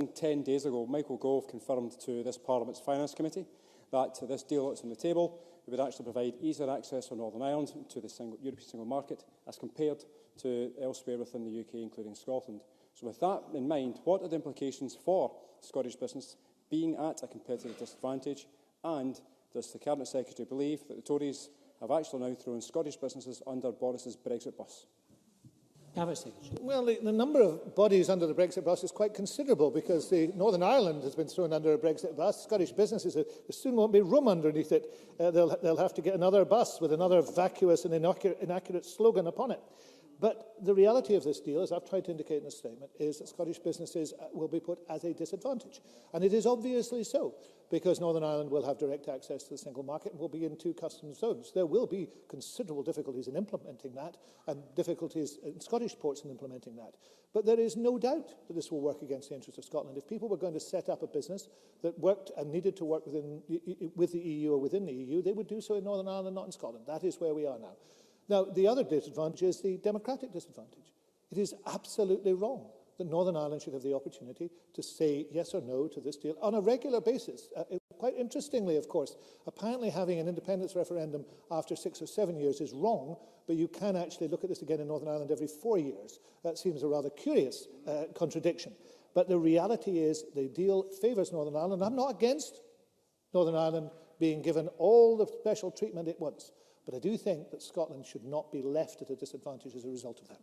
10 days ago, Michael Gove confirmed to this Parliament's Finance Committee that this deal that's on the table would actually provide easier access for Northern Ireland to the European single market as compared to elsewhere within the UK, including Scotland. So with that in mind, what are the implications for Scottish business being at a competitive disadvantage? And does the Cabinet Secretary believe that the Tories have actually now thrown Scottish businesses under Boris's Brexit bus? Well, the number of bodies under the Brexit bus is quite considerable because Northern Ireland has been thrown under a Brexit bus. Scottish businesses, there soon won't be room underneath it. They'll have to get another bus with another vacuous and inaccurate slogan upon it. But the reality of this deal, as I've tried to indicate in the statement, is that Scottish businesses will be put at a disadvantage. And it is obviously so, because Northern Ireland will have direct access to the single market and will be in 2 customs zones. There will be considerable difficulties in implementing that and difficulties in Scottish ports in implementing that. But there is no doubt that this will work against the interests of Scotland. If people were going to set up a business that worked and needed to work with the EU or within the EU, they would do so in Northern Ireland, not in Scotland. That is where we are now. Now, the other disadvantage is the democratic disadvantage. It is absolutely wrong that Northern Ireland should have the opportunity to say yes or no to this deal on a regular basis. Quite interestingly, of course, apparently having an independence referendum after 6 or 7 years is wrong, but you can actually look at this again in Northern Ireland every 4 years. That seems a rather curious contradiction. But the reality is the deal favours Northern Ireland. I'm not against Northern Ireland being given all the special treatment it wants. But I do think that Scotland should not be left at a disadvantage as a result of that.